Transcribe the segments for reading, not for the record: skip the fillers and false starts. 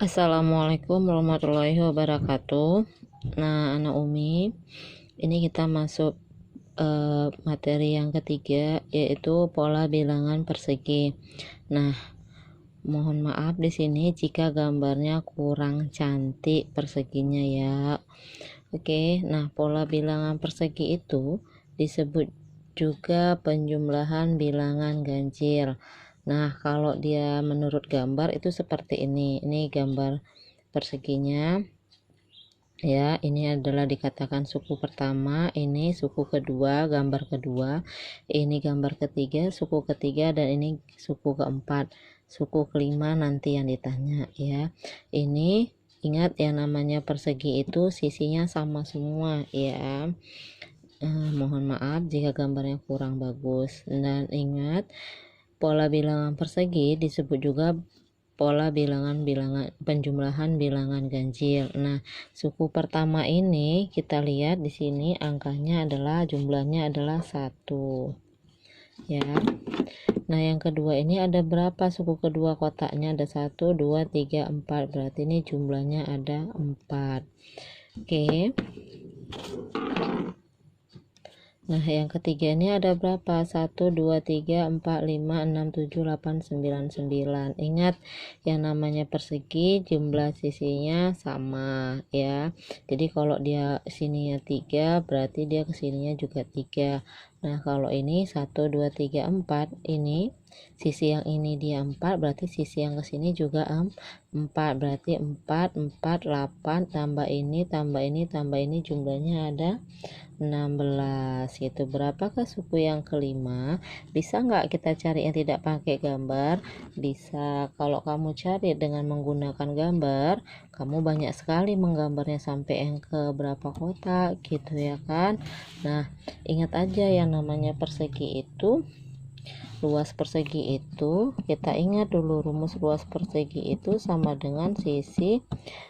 Assalamualaikum warahmatullahi wabarakatuh. Nah, anak Umi, ini kita masuk materi yang ketiga, yaitu pola bilangan persegi. Nah, mohon maaf di sini jika gambarnya kurang cantik perseginya ya. Oke, nah pola bilangan persegi itu disebut juga penjumlahan bilangan ganjil. Nah, kalau dia menurut gambar itu seperti ini gambar perseginya ya. Ini adalah dikatakan suku pertama, ini suku kedua, gambar kedua, ini gambar ketiga, suku ketiga, dan ini suku keempat. Suku kelima nanti yang ditanya ya. Ini ingat yang namanya persegi itu sisinya sama semua ya. Mohon maaf jika gambarnya kurang bagus, dan ingat pola bilangan persegi disebut juga pola penjumlahan bilangan ganjil. Nah, suku pertama ini kita lihat di sini angkanya adalah jumlahnya adalah 1 ya. Nah, yang kedua ini ada berapa suku kedua, kotaknya ada 1 2 3 4, berarti ini jumlahnya ada 4. Oke. Nah, yang ketiga ini ada berapa? 1, 2, 3, 4, 5, 6, 7, 8, 9, 9. Ingat, yang namanya persegi jumlah sisinya sama ya. Jadi kalau dia sininya 3, berarti dia kesininya juga 3. Nah, kalau ini 1, 2, 3, 4, ini sisi yang ini dia 4, berarti sisi yang kesini juga 4. Berarti 4, 4, 8, tambah ini, jumlahnya ada 16 gitu. Berapakah suku yang kelima? Bisa nggak kita cari yang tidak pakai gambar? Bisa. Kalau kamu cari dengan menggunakan gambar, kamu banyak sekali menggambarnya sampai yang ke berapa kotak gitu ya kan. Nah, ingat aja yang namanya persegi itu, luas persegi itu, kita ingat dulu rumus luas persegi itu sama dengan sisi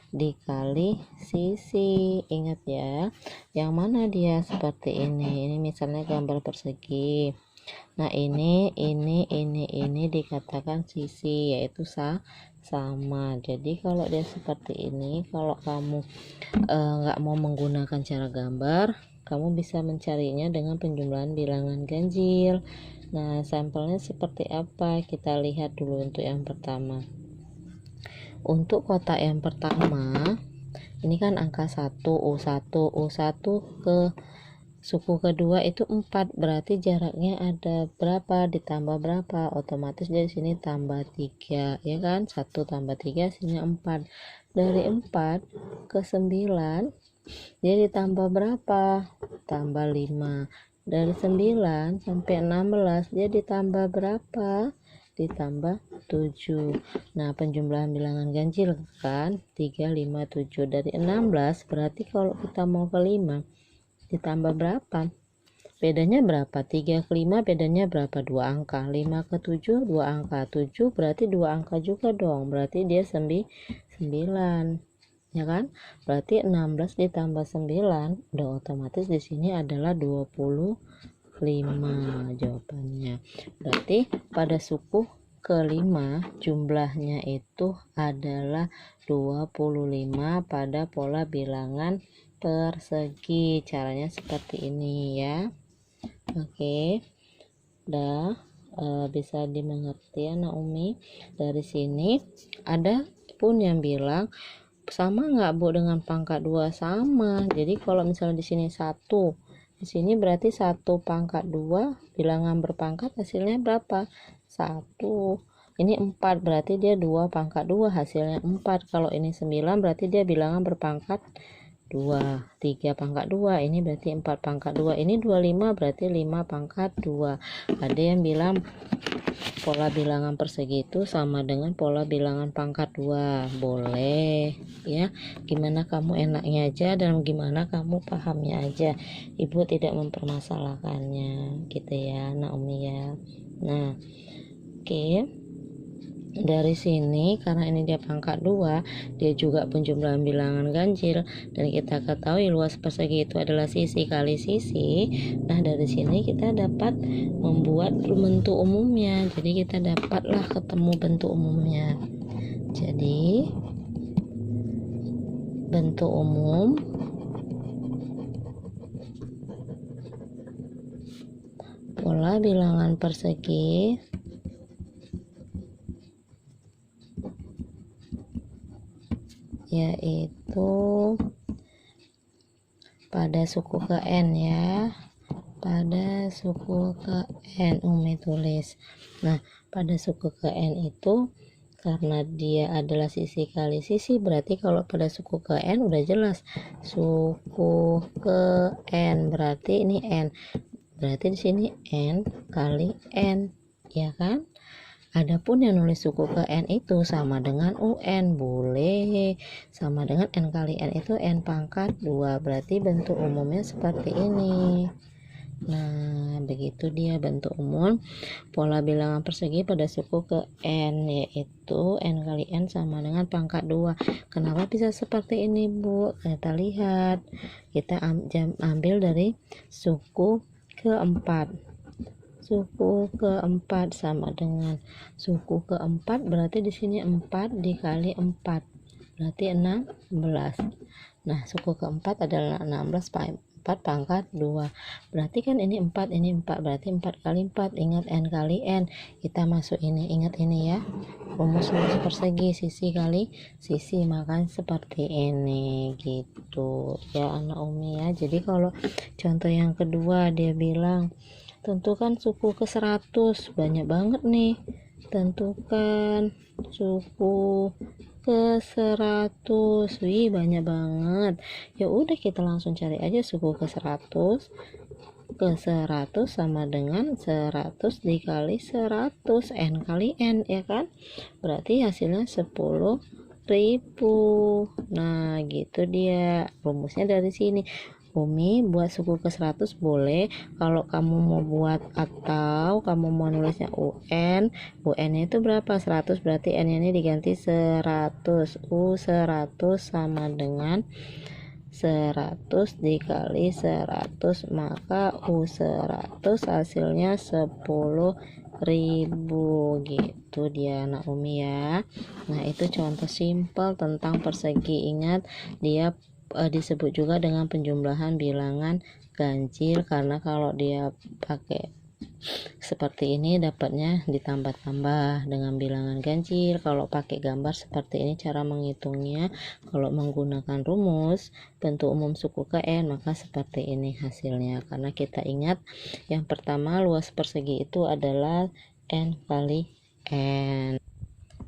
dikali sisi. Ingat ya, yang mana dia seperti ini misalnya gambar persegi. Nah, ini dikatakan sisi, yaitu sama. Jadi kalau dia seperti ini, kalau kamu nggak mau menggunakan cara gambar, kamu bisa mencarinya dengan penjumlahan bilangan ganjil. Nah, sampelnya seperti apa? Kita lihat dulu untuk yang pertama. Untuk kotak yang pertama, ini kan angka 1, U1 ke suku kedua itu 4, berarti jaraknya ada berapa ditambah berapa, otomatis dari sini tambah 3 ya kan. 1 tambah 3 hasilnya 4. Dari 4 ke 9 dia ditambah berapa, tambah 5. Dari 9 sampai 16 dia ditambah berapa, ditambah 7. Nah, penjumlahan bilangan ganjil kan 3, 5, 7. Dari 16 berarti kalau kita mau ke 5 ditambah berapa, bedanya berapa, 3 ke 5 bedanya berapa, 2 angka. 5 ke 7 2 angka. 7 berarti 2 angka juga dong, berarti dia 9 ya kan. Berarti 16 ditambah 9 udah otomatis di sini adalah 25 jawabannya. Berarti pada suku kelima jumlahnya itu adalah 25 pada pola bilangan persegi. Caranya seperti ini ya. Oke, udah bisa dimengerti anak Umi. Dari sini ada pun yang bilang sama nggak Bu dengan pangkat 2? Sama. Jadi kalau misalnya di sini 1, di sini berarti 1 pangkat 2 bilangan berpangkat hasilnya berapa, 1. Ini 4 berarti dia 2 pangkat 2 hasilnya 4. Kalau ini 9 berarti dia bilangan berpangkat 2. 3 pangkat 2 ini berarti 4 pangkat 2. Ini 25 berarti 5 pangkat 2. Ada yang bilang pola bilangan persegi itu sama dengan pola bilangan pangkat 2. Boleh ya, gimana kamu enaknya aja dan gimana kamu pahamnya aja. Ibu tidak mempermasalahkannya gitu ya nak Umi ya. Nah, oke. Dari sini karena ini dia pangkat 2, dia juga penjumlahan bilangan ganjil, dan kita ketahui luas persegi itu adalah sisi kali sisi. Nah, dari sini kita dapat membuat bentuk umumnya. Jadi kita dapatlah ketemu bentuk umumnya. Jadi bentuk umum pola bilangan persegi yaitu pada suku ke N ya, pada suku ke N Umi tulis. Nah, pada suku ke N itu karena dia adalah sisi kali sisi, berarti kalau pada suku ke N udah jelas suku ke N, berarti ini N, berarti di sini N kali N ya kan. Adapun yang nulis suku ke N itu sama dengan UN, boleh sama dengan N kali N itu N pangkat 2, berarti bentuk umumnya seperti ini. Nah, begitu dia bentuk umum pola bilangan persegi pada suku ke N, yaitu N kali N sama dengan pangkat 2. Kenapa bisa seperti ini, Bu? Kita lihat, kita ambil dari suku keempat. Suku keempat sama dengan suku keempat, berarti di sini 4 dikali 4 berarti 16. Nah, suku keempat adalah 16 4 pangkat 2, berarti kan ini 4 ini 4, berarti 4 kali 4. Ingat N kali N, kita masuk ini, ingat ini ya, rumus persegi sisi kali sisi, maka seperti ini gitu ya anak Umi ya. Jadi kalau contoh yang kedua dia bilang tentukan suku ke 100, banyak banget nih, tentukan suku ke 100, wih banyak banget. Ya udah kita langsung cari aja suku ke 100. Ke 100 sama dengan 100 dikali 100, N kali N ya kan, berarti hasilnya 10.000. Nah gitu dia rumusnya dari sini. Umi buat suku ke 100 boleh, kalau kamu mau buat atau kamu mau nulisnya UN, UN itu berapa? 100, berarti N ini diganti 100, U 100 sama dengan 100 dikali 100, maka U 100 hasilnya 10.000 gitu dia anak Umi ya. Nah, itu contoh simpel tentang persegi. Ingat, dia disebut juga dengan penjumlahan bilangan ganjil, karena kalau dia pakai seperti ini dapatnya ditambah-tambah dengan bilangan ganjil. Kalau pakai gambar seperti ini cara menghitungnya, kalau menggunakan rumus bentuk umum suku ke N, maka seperti ini hasilnya. Karena kita ingat yang pertama luas persegi itu adalah N kali N.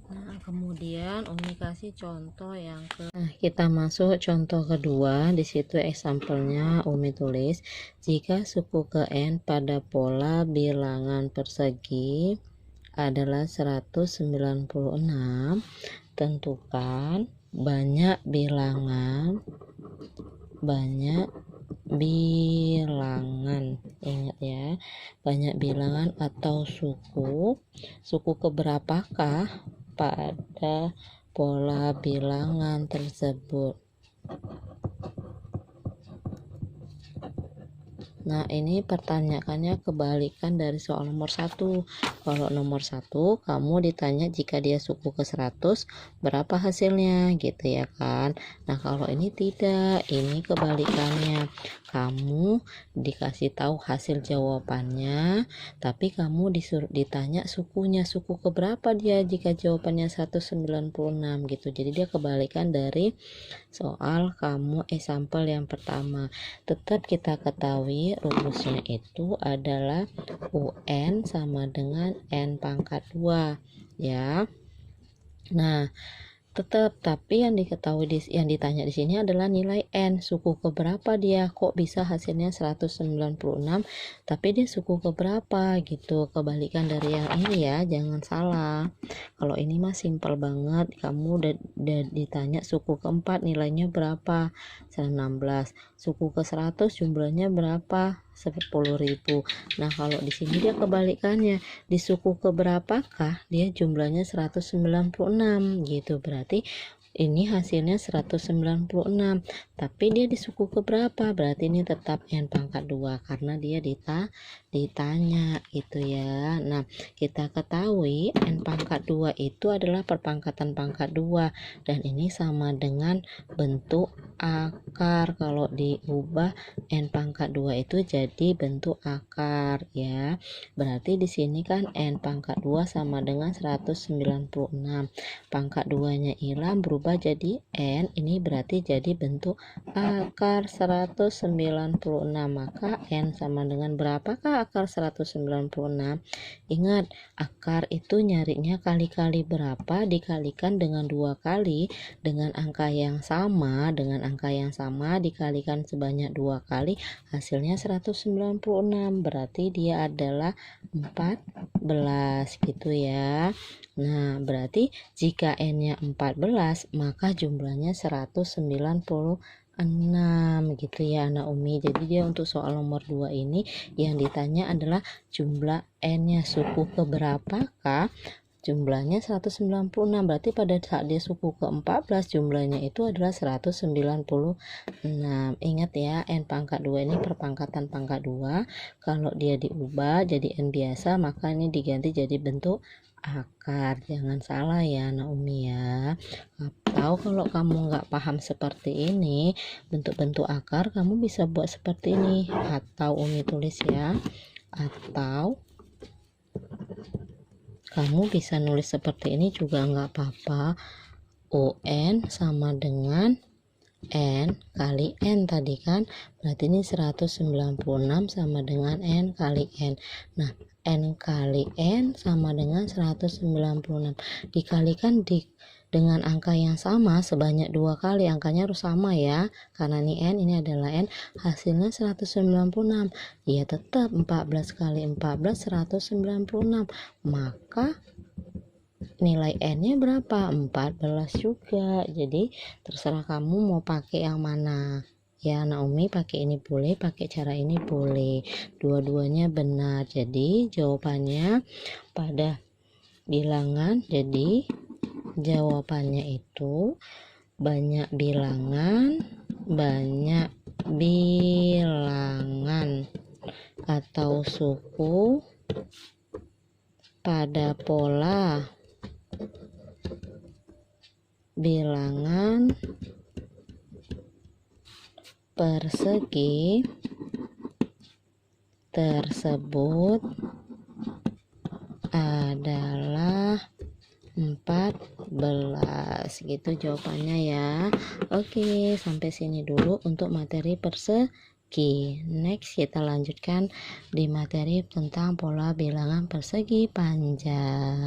Nah, kemudian Umi kasih contoh yang kita masuk contoh kedua. Di situ example-nya Umi tulis, jika suku ke N pada pola bilangan persegi adalah 196, tentukan banyak bilangan ingat ya, banyak bilangan atau suku keberapakah pada pola bilangan tersebut. Nah, ini pertanyaannya kebalikan dari soal nomor 1. Kalau nomor 1 kamu ditanya jika dia suku ke 100 berapa hasilnya gitu ya kan. Nah, kalau ini tidak, ini kebalikannya. Kamu dikasih tahu hasil jawabannya, tapi kamu ditanya sukunya, suku ke berapa dia jika jawabannya 196 gitu. Jadi dia kebalikan dari soal kamu example yang pertama. Tetap kita ketahui rumusnya itu adalah UN sama dengan N pangkat 2 ya. Nah, tetap, tapi yang diketahui yang ditanya di sini adalah nilai N, suku ke berapa dia, kok bisa hasilnya 196 tapi dia suku ke berapa gitu. Kebalikan dari yang ini ya, jangan salah. Kalau ini mah simpel banget, kamu udah ditanya suku keempat nilainya berapa, 16, suku ke 100 jumlahnya berapa, 10.000. Nah, kalau di sini dia kebalikannya, di suku ke berapakah dia jumlahnya 196 gitu. Berarti ini hasilnya 196, tapi dia di suku keberapa? Berarti ini tetap N pangkat 2 karena dia ditanya gitu ya. Nah, kita ketahui N pangkat 2 itu adalah perpangkatan pangkat 2 dan ini sama dengan bentuk akar. Kalau diubah N pangkat 2 itu jadi bentuk akar ya. Berarti di sini kan N pangkat 2 sama dengan 196. Pangkat 2-nya hilang berubah jadi N, ini berarti jadi bentuk akar 196. Maka N sama dengan berapakah akar 196? Ingat, akar itu nyarinya kali-kali berapa dikalikan dengan 2 kali dengan angka yang sama, dikalikan sebanyak 2 kali, hasilnya 196. Berarti dia adalah 14 gitu ya. Nah, berarti jika N-nya 14, maka jumlahnya 196 gitu ya anak Umi. Jadi dia untuk soal nomor 2 ini yang ditanya adalah jumlah N-nya, suku keberapakah? Jumlahnya 196. Berarti pada saat dia suku ke-14 jumlahnya itu adalah 196. Ingat ya, N pangkat 2 ini perpangkatan pangkat 2. Kalau dia diubah jadi N biasa, maka ini diganti jadi bentuk akar. Jangan salah ya anak Umi ya. Atau kalau kamu nggak paham seperti ini bentuk-bentuk akar, kamu bisa buat seperti ini. Atau Umi tulis ya, atau kamu bisa nulis seperti ini juga nggak apa-apa. UN sama dengan N kali N tadi kan, berarti ini 196 sama dengan N kali N. Nah, N kali N sama dengan 196 dikalikan dengan angka yang sama sebanyak 2 kali, angkanya harus sama ya, karena ini N, ini adalah N, hasilnya 196. Ya tetap 14 kali 14 196, maka nilai N-nya berapa? 14 juga. Jadi terserah kamu mau pakai yang mana ya. Naomi pakai ini boleh, pakai cara ini boleh, dua-duanya benar. Jadi jawabannya pada bilangan, jadi jawabannya itu banyak bilangan atau suku pada pola bilangan persegi tersebut adalah 14 gitu jawabannya ya. Oke, sampai sini dulu untuk materi persegi. Next kita lanjutkan di materi tentang pola bilangan persegi panjang.